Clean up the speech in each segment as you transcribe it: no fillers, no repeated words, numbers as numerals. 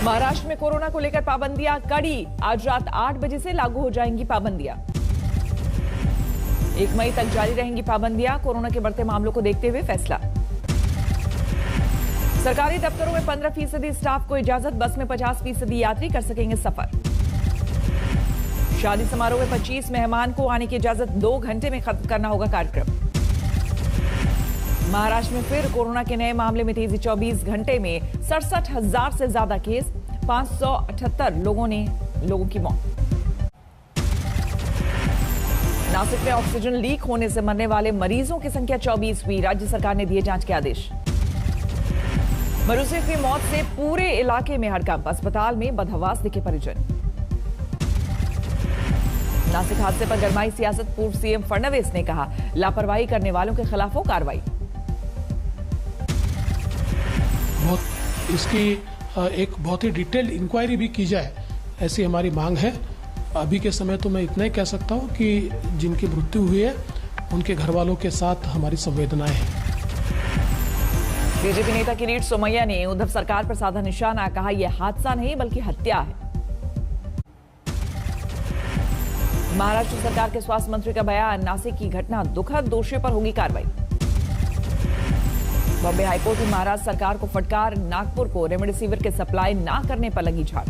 महाराष्ट्र में कोरोना को लेकर पाबंदियां कड़ी। आज रात 8 बजे से लागू हो जाएंगी पाबंदियां। 1 मई तक जारी रहेंगी पाबंदियां। कोरोना के बढ़ते मामलों को देखते हुए फैसला। सरकारी दफ्तरों में 15% स्टाफ को इजाजत। बस में 50% यात्री कर सकेंगे सफर। शादी समारोह में 25 मेहमान को आने की इजाजत। 2 घंटे में खत्म करना होगा कार्यक्रम। महाराष्ट्र में फिर कोरोना के नए मामले में तेजी। 24 घंटे में 67,000 से ज्यादा केस। 578 लोगों की मौत। नासिक में ऑक्सीजन लीक होने से मरने वाले मरीजों की संख्या 24 हुई। राज्य सरकार ने दिए जांच के आदेश। मरूसिफ की मौत से पूरे इलाके में हड़कंप। अस्पताल में बदहवास दिखे परिजन। नासिक हादसे पर गरमाई सियासत। पूर्व सीएम फडणवीस ने कहा, लापरवाही करने वालों के खिलाफ हो कार्रवाई। इसकी एक बहुत ही डिटेल्ड इंक्वायरी भी की जाए, ऐसी हमारी मांग है। अभी के समय तो मैं इतना ही कह सकता हूं कि जिनकी मृत्यु हुई है उनके घर वालों के साथ हमारी संवेदनाएं हैं। बीजेपी नेता किरीट सोमैया ने उद्धव सरकार पर साधा निशाना। कहा, यह हादसा नहीं बल्कि हत्या है। महाराष्ट्र सरकार के स्वास्थ्य मंत्री का बयान। नासिक की घटना दुखद, दोषियों पर होगी कार्रवाई। बॉम्बे हाईकोर्ट में महाराष्ट्र सरकार को फटकार। नागपुर को रेमडेसिविर के सप्लाई ना करने पर लगी झाड़।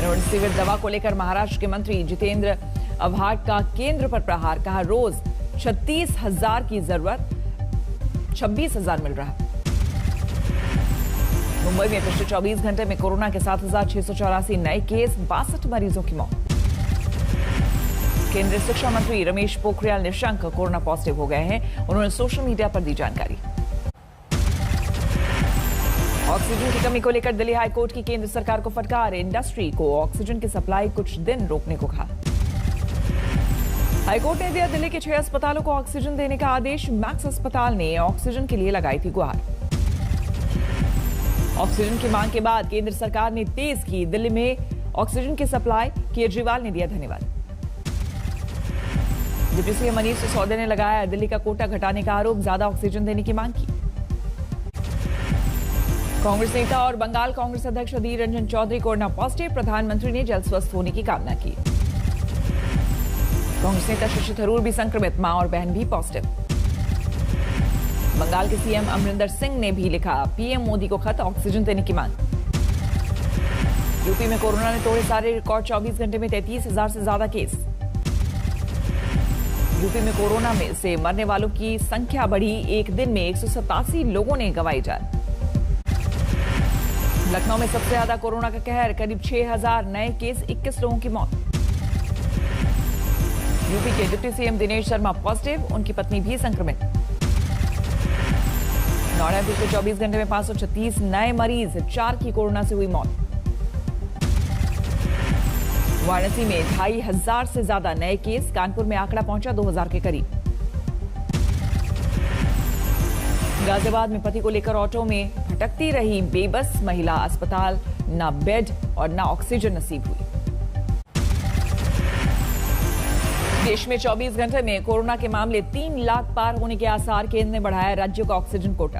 रेमडेसिविर दवा को लेकर महाराष्ट्र के मंत्री जितेंद्र आव्हाड का केंद्र पर प्रहार। कहा, रोज 36,000 की जरूरत, 26,000 मिल रहा। मुंबई में पिछले 24 घंटे में कोरोना के 7,684 नए केस। 62 मरीजों की मौत। केंद्रीय शिक्षा मंत्री रमेश पोखरियाल निशंक कोरोना पॉजिटिव हो गए हैं। उन्होंने सोशल मीडिया पर दी जानकारी। ऑक्सीजन की कमी को लेकर दिल्ली हाईकोर्ट की केंद्र सरकार को फटकार। इंडस्ट्री को ऑक्सीजन की सप्लाई कुछ दिन रोकने को कहा। हाईकोर्ट ने दिया दिल्ली के 6 अस्पतालों को ऑक्सीजन देने का आदेश। मैक्स अस्पताल ने ऑक्सीजन के लिए लगाई थी गुहार। ऑक्सीजन की मांग के बाद केंद्र सरकार ने तेज की दिल्ली में ऑक्सीजन की सप्लाई। केजरीवाल ने दिया धन्यवाद। डिप्टी सीएम मनीष सिसोदिया ने लगाया दिल्ली का कोटा घटाने का आरोप। ज्यादा ऑक्सीजन देने की मांग की। कांग्रेस नेता और बंगाल कांग्रेस अध्यक्ष अधीर रंजन चौधरी कोरोना पॉजिटिव। प्रधानमंत्री ने जल्द स्वस्थ होने की कामना की। कांग्रेस नेता शशि थरूर भी संक्रमित। मां और बहन भी पॉजिटिव। बंगाल के सीएम अमरिंदर सिंह ने भी लिखा, पीएम मोदी को खत, ऑक्सीजन देने की मांग। यूपी में कोरोना ने तोड़े सारे रिकॉर्ड। 24 घंटे में 33,000 से ज्यादा केस। यूपी में कोरोना में से मरने वालों की संख्या बढ़ी। एक दिन में 187 लोगों ने गंवाई जान। लखनऊ में सबसे ज्यादा कोरोना का कहर। करीब 6,000 नए केस। 21 लोगों की मौत। यूपी के deputy CM Dinesh Sharma positive. उनकी पत्नी भी संक्रमित। नोएडा में पिछले 24 घंटे में 536 नए मरीज। 4 की कोरोना से हुई मौत। वाराणसी में 2,500 से ज्यादा नए केस। कानपुर में आंकड़ा पहुंचा 2,000 के करीब। गाजियाबाद में पति को लेकर ऑटो में भटकती रही बेबस महिला। अस्पताल ना बेड और ना ऑक्सीजन नसीब हुई। देश में 24 घंटे में कोरोना के मामले 3 लाख पार होने के आसार। केंद्र ने बढ़ाया राज्यों का ऑक्सीजन कोटा।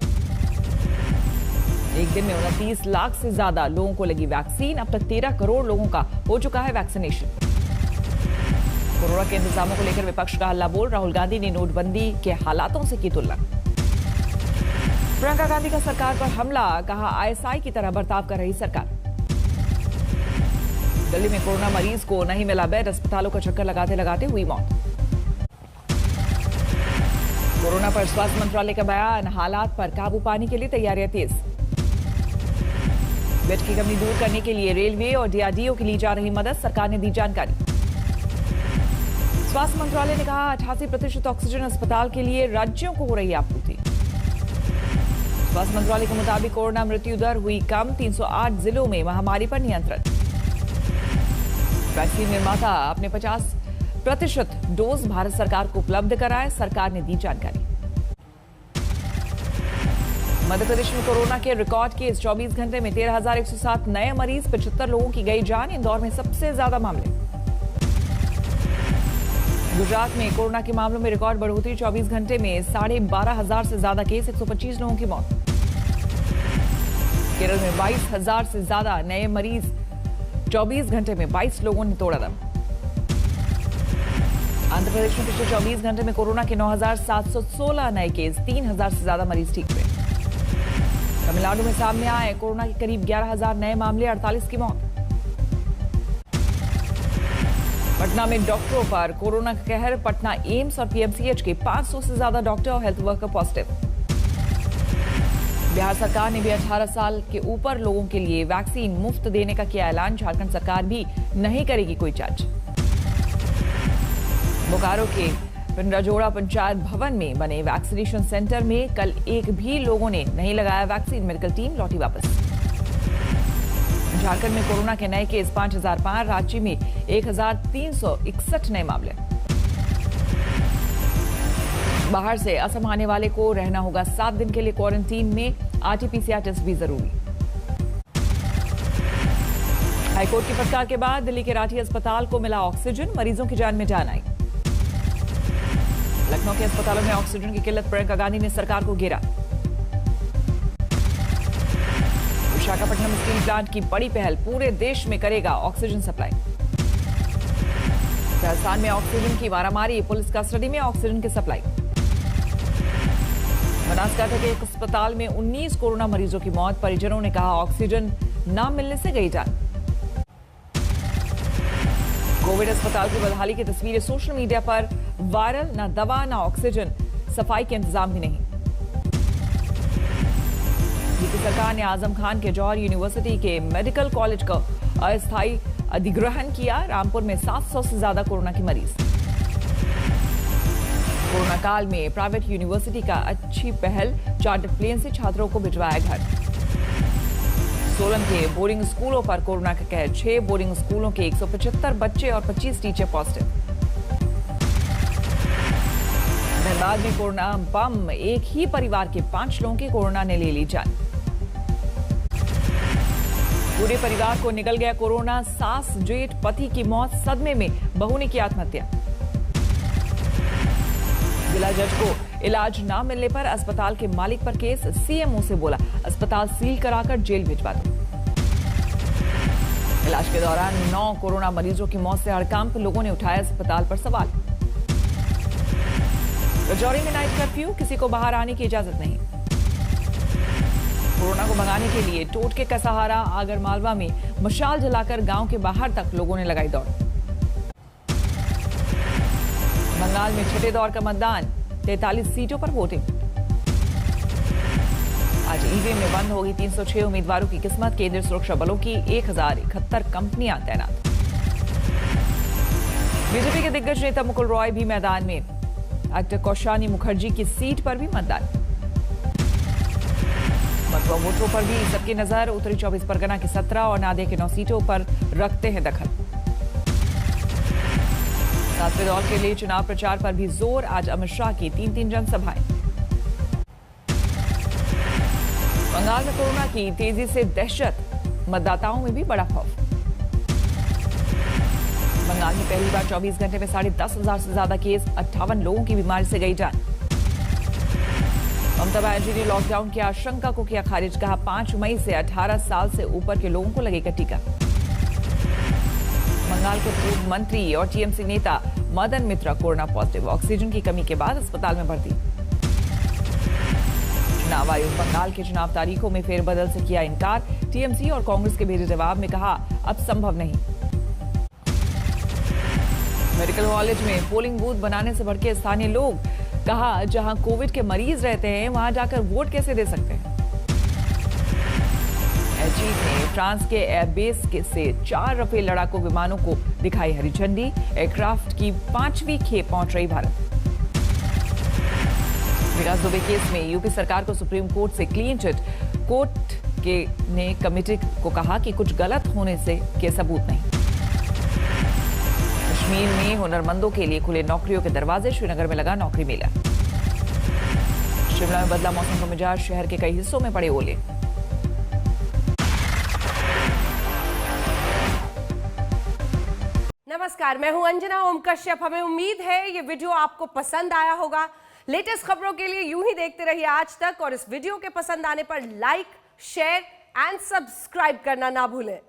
एक दिन में 29 लाख से ज्यादा लोगों को लगी वैक्सीन। अब तक 13 करोड़ लोगों का हो चुका है वैक्सीनेशन। कोरोना के इंतजामों को लेकर विपक्ष का हल्ला बोल। राहुल गांधी ने नोटबंदी के हालातों से की तुलना। प्रियंका गांधी का सरकार पर हमला। कहा, आईएसआई की तरह बर्ताव कर रही सरकार। दिल्ली में कोरोना मरीज को नहीं मिला बेड। अस्पतालों का चक्कर लगाते लगाते हुई मौत। कोरोना पर स्वास्थ्य मंत्रालय का बयान। हालात पर काबू पाने के लिए तैयारियां तेज। बेड की कमी दूर करने के लिए रेलवे और डीआरडीओ की ली जा रही मदद। सरकार ने दी जानकारी। स्वास्थ्य मंत्रालय ने कहा, 88% ऑक्सीजन अस्पताल के लिए राज्यों को हो रही आपूर्ति। स्वास्थ्य मंत्रालय के मुताबिक कोरोना मृत्यु दर हुई कम। 308 जिलों में महामारी पर नियंत्रण। वैक्सीन निर्माता अपने 50% डोज भारत सरकार को उपलब्ध कराए। सरकार ने दी जानकारी। मध्य प्रदेश में कोरोना के रिकॉर्ड केस। 24 घंटे में 13,107 नए मरीज। 75 लोगों की गई जान। इंदौर में सबसे ज्यादा मामले। गुजरात में कोरोना के मामलों में रिकॉर्ड बढ़ोतरी। 24 घंटे में 12,500 से ज्यादा केस। 125 लोगों की मौत। केरल में 22,000 से ज्यादा नए मरीज, 24 घंटे में 22 लोगों ने तोड़ा दम। आंध्र प्रदेश में पिछले 24 घंटे में कोरोना के 9,716 नए केस, 3,000 से ज्यादा मरीज ठीक हुए। तमिलनाडु में सामने आए कोरोना के करीब 11,000 नए मामले, 48 की मौत। पटना में डॉक्टरों पर कोरोना का कहर, पटना एम्स और पीएमसीएच के 500 से ज्यादा डॉक्टर और हेल्थ वर्कर पॉजिटिव। बिहार सरकार ने भी 18 साल के ऊपर लोगों के लिए वैक्सीन मुफ्त देने का किया ऐलान, झारखंड सरकार भी नहीं करेगी कोई चार्ज। बोकारो के पिंडराजोड़ा पंचायत भवन में बने वैक्सीनेशन सेंटर में कल एक भी लोगों ने नहीं लगाया वैक्सीन, मेडिकल टीम लौटी वापस। झारखंड में कोरोना के नए केस 5,000 पार, रांची में 1,361 नए मामले। बाहर से असम आने वाले को रहना होगा 7 दिन के लिए क्वारंटीन में, आरटीपीसीआर टेस्ट भी जरूरी। हाईकोर्ट की फटकार के बाद दिल्ली के राठी अस्पताल को मिला ऑक्सीजन, मरीजों की जान में जान आई। लखनऊ के अस्पतालों में ऑक्सीजन की किल्लत, प्रियंका गांधी ने सरकार को घेरा। विशाखापट्टनम स्टील प्लांट की बड़ी पहल, पूरे देश में करेगा ऑक्सीजन सप्लाई। राजस्थान में ऑक्सीजन की मारामारी, पुलिस कस्टडी में ऑक्सीजन की सप्लाई। बनासकांठा के एक अस्पताल में 19 कोरोना मरीजों की मौत, परिजनों ने कहा ऑक्सीजन न मिलने से गई जान। कोविड अस्पताल की बदहाली की तस्वीरें सोशल मीडिया पर वायरल, ना दवा ना ऑक्सीजन, सफाई के इंतजाम भी नहीं। यूपी सरकार ने आजम खान के जौहर यूनिवर्सिटी के मेडिकल कॉलेज का अस्थायी अधिग्रहण किया, रामपुर में 700 से ज्यादा कोरोना की मरीज। कोरोना काल में प्राइवेट यूनिवर्सिटी का अच्छी पहल, चार्टर्ड प्लेन से छात्रों को भिजवाया घर। सोलन के बोर्डिंग स्कूलों पर कोरोना का कहर, 6 बोर्डिंग स्कूलों के 175 बच्चे और 25 टीचर पॉजिटिव। धनबाद में कोरोना बम, एक ही परिवार के 5 लोगों की कोरोना ने ले ली जान। पूरे परिवार को निकल गया कोरोना, सास जेठ पति की मौत, सदमे में बहू ने की आत्महत्या। जिला जज को इलाज न मिलने पर अस्पताल के मालिक पर केस, सीएमओ से बोला अस्पताल सील कराकर जेल भिजवा दो। इलाज के दौरान 9 कोरोना मरीजों की मौत से हड़कंप, लोगों ने उठाया अस्पताल पर सवाल। राजौरी में नाइट कर्फ्यू, किसी को बाहर आने की इजाजत नहीं। कोरोना को भगाने के लिए टोटके का सहारा, आगरमालवा में मशाल जलाकर गांव के बाहर तक लोगों ने लगाई दौड़। बंगाल में छठे दौर का मतदान, 43 सीटों पर वोटिंग। आज ईवीएम में बंद होगी 306 उम्मीदवारों की किस्मत, केंद्रीय सुरक्षा बलों की 1071 कंपनियां तैनात। बीजेपी के दिग्गज नेता मुकुल रॉय भी मैदान में, एक्टर कौशानी मुखर्जी की सीट पर भी मतदान। मतुआ वोटरों पर भी सबकी नजर, उत्तरी 24 परगना की 17 और नादिया की 9 सीटों पर रखते हैं दखल। 7वें दौर के लिए चुनाव प्रचार पर भी जोर, आज अमित शाह की 3 जनसभाएं। बंगाल में कोरोना की तेजी से दहशत, मतदाताओं में भी बड़ा खौफ। बंगाल में पहली बार 24 घंटे में 10,500 से ज्यादा केस, 58 लोगों की बीमारी से गई जान। ममता बनर्जी ने लॉकडाउन की आशंका को किया खारिज, कहा 5 मई से 18 साल से ऊपर के लोगों को लगेगा टीका। बंगाल के पूर्व मंत्री और टीएमसी नेता मदन मित्रा कोरोना पॉजिटिव, ऑक्सीजन की कमी के बाद अस्पताल में भर्ती। चुनाव आयोग बंगाल के चुनाव तारीखों में फेरबदल से किया इनकार, टीएमसी और कांग्रेस के भेजे जवाब में कहा अब संभव नहीं। मेडिकल कॉलेज में पोलिंग बूथ बनाने से भड़के स्थानीय लोग, कहा जहां कोविड के मरीज रहते हैं वहां जाकर वोट कैसे दे सकते हैं। एयर चीफ ने फ्रांस के एयरबेस से 4 रफेल लड़ाकू विमानों को दिखाई हरी झंडी, एयरक्राफ्ट की 5वीं खेप पहुंच रही भारत। विकास दुबे केस में यूपी सरकार को सुप्रीम कोर्ट से क्लीन चिट, कोर्ट ने कमेटी को कहा कि कुछ गलत होने से के सबूत नहीं। कश्मीर में हुनरमंदों के लिए खुले नौकरियों के दरवाजे, श्रीनगर में लगा नौकरी मेला। शिमला में बदला मौसम का मिजाज, शहर के कई हिस्सों में पड़े ओले। नमस्कार, मैं हूं अंजना ओम कश्यप। हमें उम्मीद है ये वीडियो आपको पसंद आया होगा। लेटेस्ट खबरों के लिए यूं ही देखते रहिए आज तक, और इस वीडियो के पसंद आने पर लाइक, शेयर, एंड सब्सक्राइब करना ना भूलें।